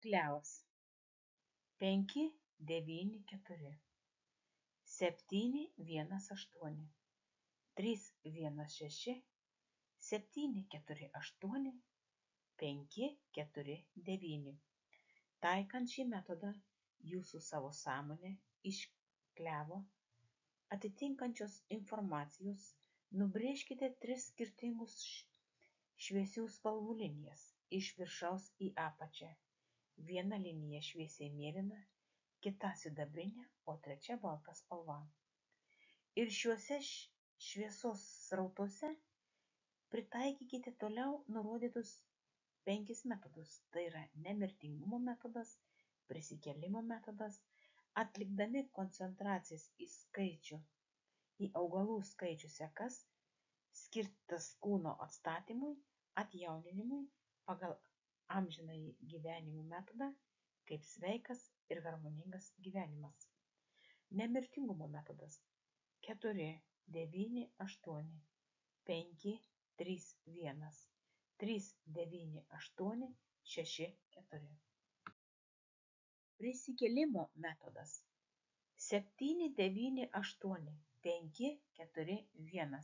Klevas 5, 9, 4, 7, 1, 8, 3, 1, 6, 7, 4, 8, 5, 4, 9. Taikant šį metodą, jūsų savo sąmonė iš klevo atitinkančios informacijos nubrėžkite 3 skirtingus šviesių spalvų linijas iš viršaus į apačią. Viena linija šviesiai mėlyna, kita sidabrinė, o trečia balta spalva. Ir šiuose šviesos srautuose pritaikykite toliau nurodytus 5 metodus. Tai yra nemirtingumo metodas, prisikėlimo metodas, atlikdami koncentracijas į augalų skaičių sekas, skirtas kūno atstatymui, atjauninimui pagal amžinąjį gyvenimo metodą, kaip sveikas ir harmoningas gyvenimas. Nemirtingumo metodas 4, 9, 8, 5, 3, 1, 3, 9, 8, 6, 4. Prisikėlimo metodas 7, 9, 8, 5, 4, 1,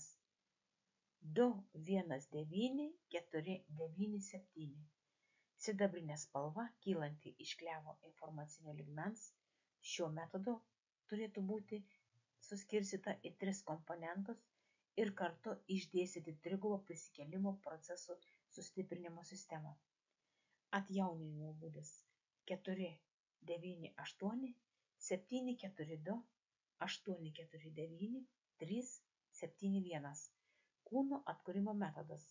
2, 1, 9, 4, 9, 7. Sidabrinė spalva, kylanti iš klevo informacinio lygmens, šiuo metodu turėtų būti suskirstyta į 3 komponentus ir kartu išdėstyti trigubo prisikėlimo procesų sustiprinimo sistemą. Atjauninimo būdas 4, 9, 8, 7, 4, 2, 8, 4, 9, 3, 7, 1. Kūno atkūrimo metodas.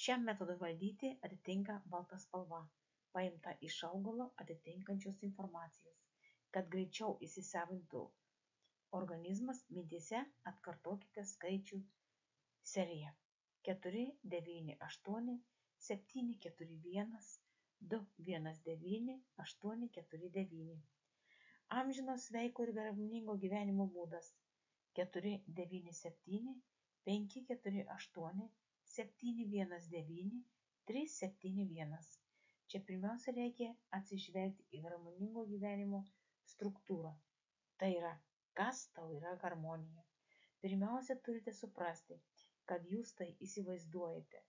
Šiam metodui valdyti atitinka balta spalva, paimta iš augalo atitinkančios informacijos. Kad greičiau įsisavintų organizmas, mintyse atkartokite skaičių seriją 4, 9, 8, 7, 4, 1, 2, 1, 9, 8, 4, 9. Amžino sveiko ir harmoningo gyvenimo būdas 4, 9, 7, 5, 4, 8, 7, 1, 9, 3, 7, 1. Čia pirmiausia reikia atsižvelgti į harmoningo gyvenimo struktūrą. Tai yra, kas tau yra harmonija. Pirmiausia, turite suprasti, kad jūs tai įsivaizduojate.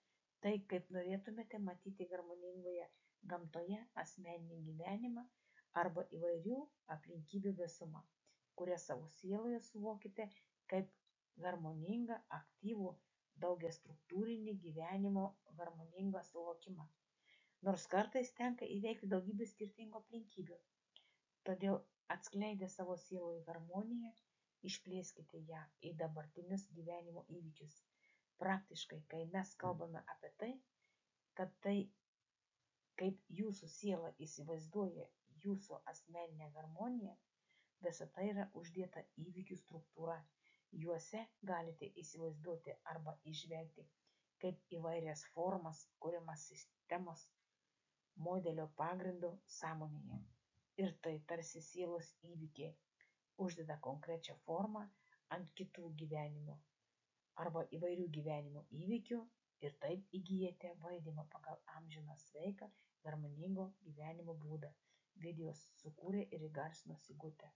Tai, kaip norėtumėte matyti harmoningoje gamtoje asmeninį gyvenimą arba įvairių aplinkybių visumą, kurią savo sieloje suvokite kaip harmoningą, aktyvų, daugiastruktūrinį gyvenimo harmoningą suvokimą. Nors kartais tenka įveikti daugybę skirtingų aplinkybių. Todėl atskleidę savo sieloje harmoniją, išplėskite ją į dabartinius gyvenimo įvykius. Praktiškai, kai mes kalbame apie tai, kad tai, kaip jūsų siela įsivaizduoja jūsų asmeninę harmoniją, visa tai yra uždėta įvykių struktūra. Juose galite įsivaizduoti arba įžvelgti kaip įvairias formas, kuriamas sistemos modelio pagrindu sąmonėje. Ir tai tarsi sielos įvykiai uždeda konkrečią formą ant kitų gyvenimo arba įvairių gyvenimo įvykių ir taip įgyjate valdymą pagal amžiną sveiką, harmoningo gyvenimo būdą. Video sukūrė ir įgarsino Sigutė.